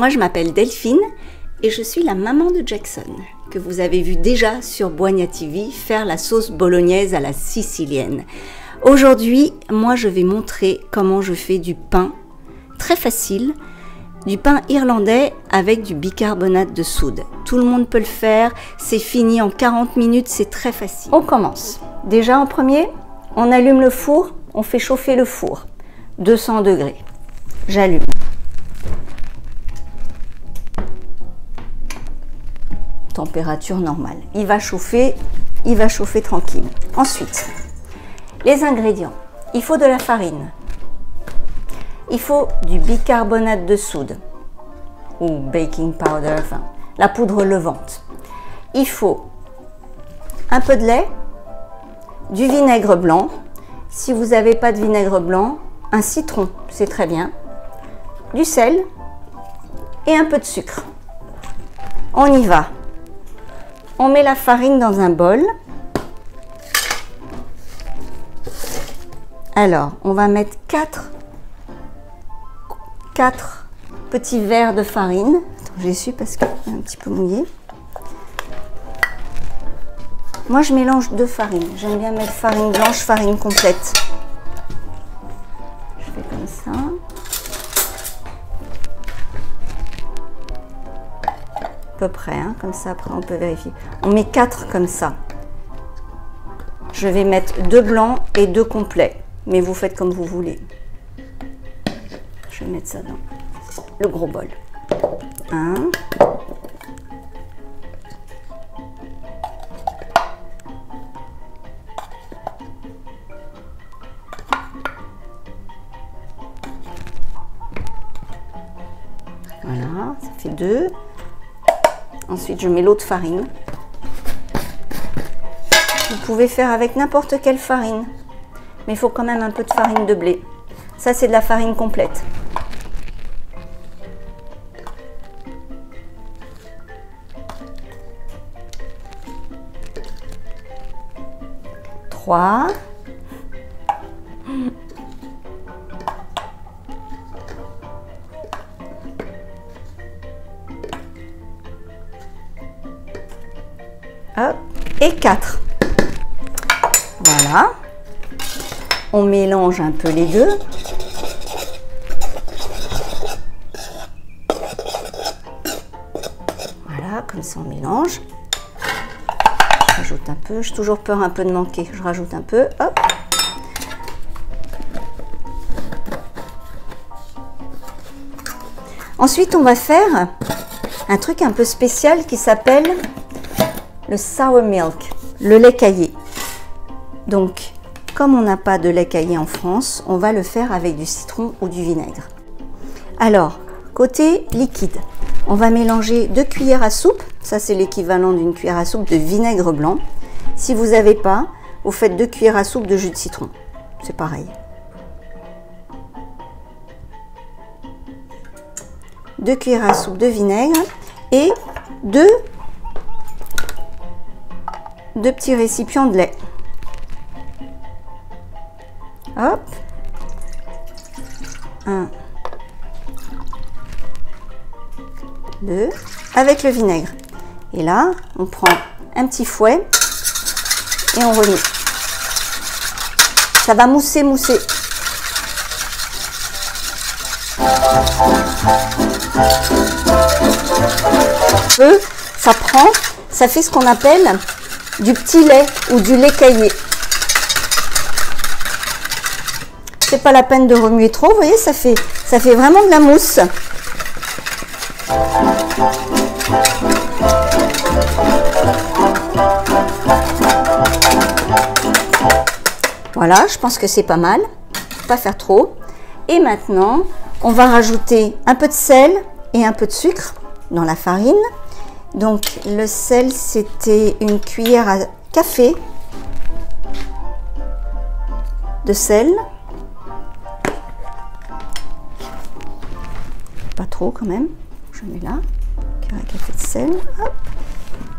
Moi je m'appelle Delphine et je suis la maman de Jackson, que vous avez vu déjà sur Boigna TV faire la sauce bolognaise à la sicilienne. Aujourd'hui, moi je vais montrer comment je fais du pain très facile, du pain irlandais avec du bicarbonate de soude. Tout le monde peut le faire, c'est fini en 40 minutes, c'est très facile. On commence. Déjà en premier, on allume le four, on fait chauffer le four, 200 degrés. J'allume. Température normale. Il va chauffer tranquille. Ensuite, les ingrédients. Il faut de la farine. Il faut du bicarbonate de soude ou baking powder, enfin la poudre levante. Il faut un peu de lait, du vinaigre blanc. Si vous n'avez pas de vinaigre blanc, un citron, c'est très bien. Du sel et un peu de sucre. On y va. On met la farine dans un bol. Alors, on va mettre 4 petits verres de farine. Attends, j'ai su parce que c'est un petit peu mouillé. Moi, je mélange 2 farines. J'aime bien mettre farine blanche, farine complète. Je fais comme ça. À peu près, hein, comme ça, après on peut vérifier. On met 4 comme ça. Je vais mettre 2 blancs et 2 complets, mais vous faites comme vous voulez. Je vais mettre ça dans le gros bol. 1. Voilà, ça fait 2. Ensuite, je mets l'autre farine. Vous pouvez faire avec n'importe quelle farine, mais il faut quand même un peu de farine de blé. Ça, c'est de la farine complète. Trois. Hop, et 4. Voilà. On mélange un peu les deux. Voilà, comme ça on mélange. Je rajoute un peu. J'ai toujours peur un peu de manquer. Je rajoute un peu. Hop. Ensuite, on va faire un truc un peu spécial qui s'appelle le sour milk, le lait caillé. Donc, comme on n'a pas de lait caillé en France, on va le faire avec du citron ou du vinaigre. Alors, côté liquide, on va mélanger 2 cuillères à soupe. Ça, c'est l'équivalent d'une cuillère à soupe de vinaigre blanc. Si vous n'avez pas, vous faites 2 cuillères à soupe de jus de citron. C'est pareil. 2 cuillères à soupe de vinaigre et 2 petits récipients de lait. Hop. 1, 2, avec le vinaigre. Et là, on prend un petit fouet et on remet. Ça va mousser. Ça fait ce qu'on appelle du petit lait ou du lait caillé. C'est pas la peine de remuer trop, vous voyez, ça fait vraiment de la mousse. Voilà, je pense que c'est pas mal. Faut pas faire trop. Et maintenant, on va rajouter un peu de sel et un peu de sucre dans la farine. Donc le sel, c'était une cuillère à café de sel. Pas trop quand même. Je mets là, cuillère à café de sel. Hop.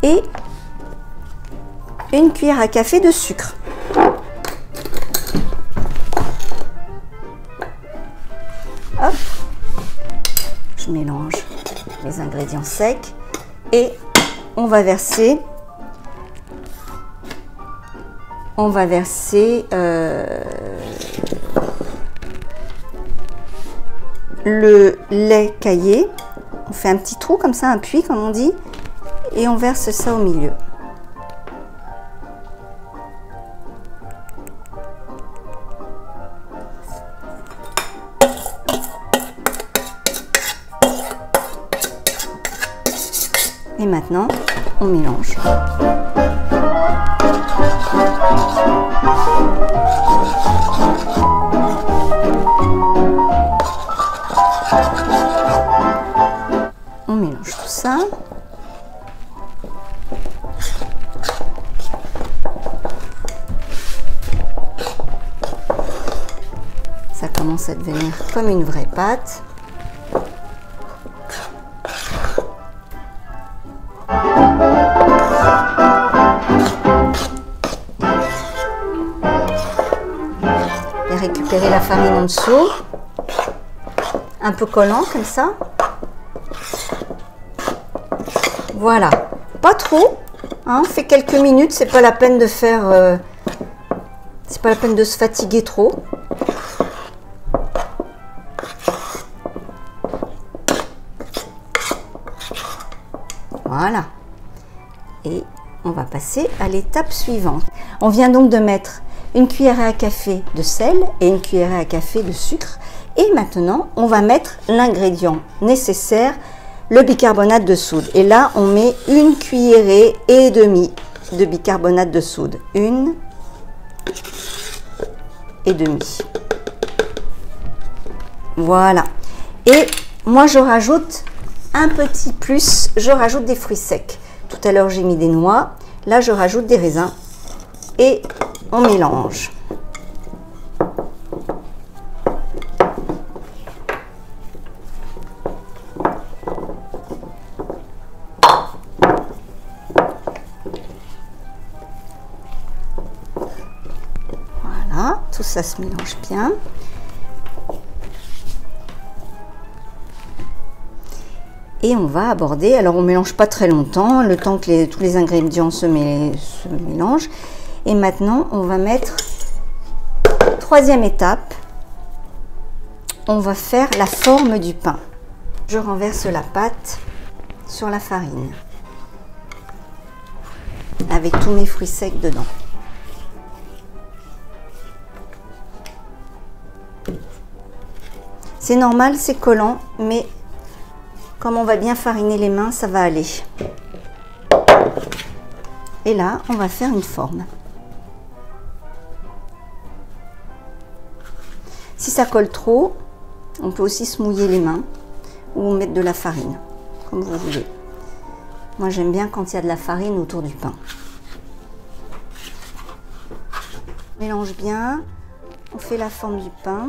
Et une cuillère à café de sucre. Hop. Je mélange. ingrédients secs et on va verser le lait caillé. On fait un petit trou comme ça, un puits comme on dit, et on verse ça au milieu. Et maintenant, on mélange. On mélange tout ça. Ça commence à devenir comme une vraie pâte. Et récupérer la farine en dessous, un peu collant comme ça. Voilà, pas trop, hein, on fait quelques minutes, c'est pas la peine de faire, c'est pas la peine de se fatiguer trop. Voilà, et on va passer à l'étape suivante. On vient donc de mettre une cuillerée à café de sel et une cuillerée à café de sucre. Et maintenant, on va mettre l'ingrédient nécessaire, le bicarbonate de soude. Et là, on met une cuillerée et demie de bicarbonate de soude. Une et demie. Voilà. Et moi, je rajoute un petit plus, je rajoute des fruits secs. Tout à l'heure, j'ai mis des noix. Là, je rajoute des raisins. Et on mélange. Voilà, tout ça se mélange bien. Et on va aborder, alors on ne mélange pas très longtemps, le temps que tous les ingrédients se mélangent. Et maintenant, on va mettre, troisième étape, on va faire la forme du pain. Je renverse la pâte sur la farine, avec tous mes fruits secs dedans. C'est normal, c'est collant, mais comme on va bien fariner les mains, ça va aller. Et là, on va faire une forme. Si ça colle trop, on peut aussi se mouiller les mains ou mettre de la farine, comme vous voulez. Moi, j'aime bien quand il y a de la farine autour du pain. On mélange bien, on fait la forme du pain.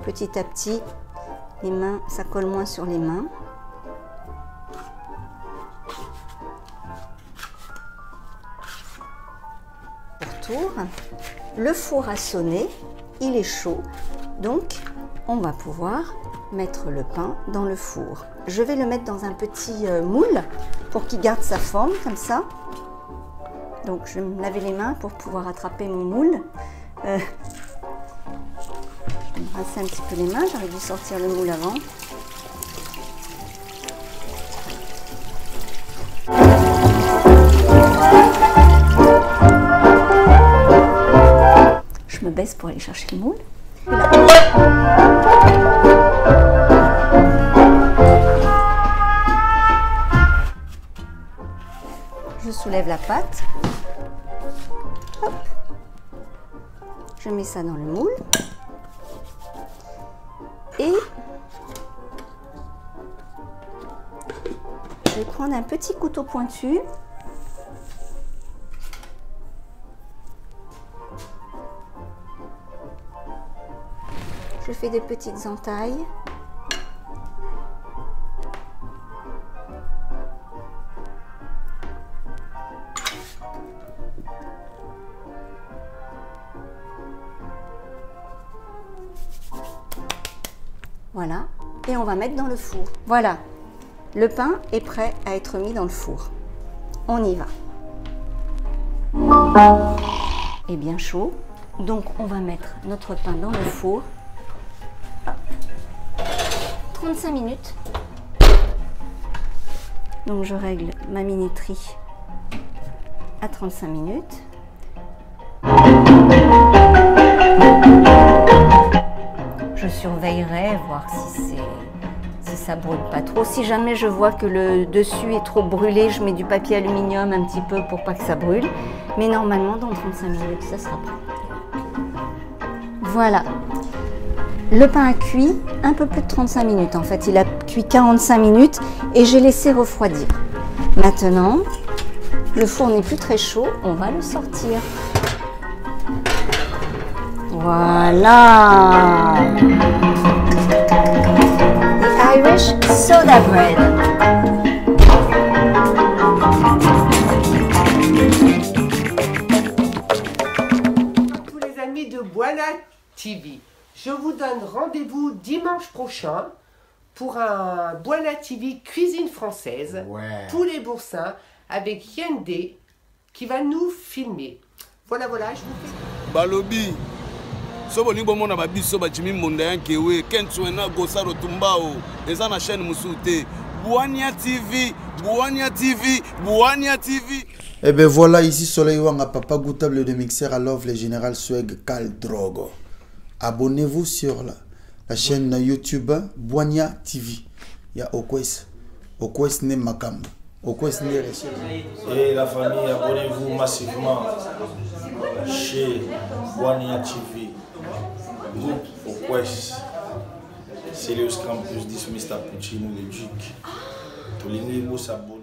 Petit à petit, les mains, ça colle moins sur les mains. Retour. Le four a sonné, il est chaud, donc on va pouvoir mettre le pain dans le four. Je vais le mettre dans un petit moule pour qu'il garde sa forme comme ça. Donc je vais me laver les mains pour pouvoir attraper mon moule. Je vais me rincer un petit peu les mains, j'aurais dû sortir le moule avant. Je me baisse pour aller chercher le moule. Je soulève la pâte. Hop. Je mets ça dans le moule. Et je vais prendre un petit couteau pointu. Je fais des petites entailles on va mettre dans le four. Voilà, le pain est prêt à être mis dans le four. On y va. Et bien chaud. Donc on va mettre notre pain dans le four. 35 minutes. Donc je règle ma minuterie à 35 minutes. Je surveillerai, voir si ça brûle pas trop. Si jamais je vois que le dessus est trop brûlé, je mets du papier aluminium un petit peu pour pas que ça brûle. Mais normalement, dans 35 minutes, ça sera prêt. Voilà. Le pain a cuit un peu plus de 35 minutes. En fait, il a cuit 45 minutes et j'ai laissé refroidir. Maintenant, le four n'est plus très chaud. On va le sortir. Voilà. The Irish soda bread. Tous les amis de Buona TV, je vous donne rendez-vous dimanche prochain pour un Buona TV cuisine française. Ouais. Tous les Boursins avec Yende qui va nous filmer. Voilà, je vous fais. Balobi. So bolingo bomona babiso bachimi monda yankewe kentswena gosaro tumbao eza na chaîne musute Buania TV Buania TV Buania TV. Et ben voilà, ici Soleil Wanga, papa goûtable de mixeur à l'offre, le général Swag Cal Drogo. Abonnez-vous sur la chaîne YouTube Buania TV. Il y a Okwes ne Makambo. Okwes ne Rachel. Et la famille, abonnez-vous massivement chez Buania TV. Groupe Okwes. C'est le Campus 10 Mr. Puccino, le Duc. Tous les niveaux s'abonnent.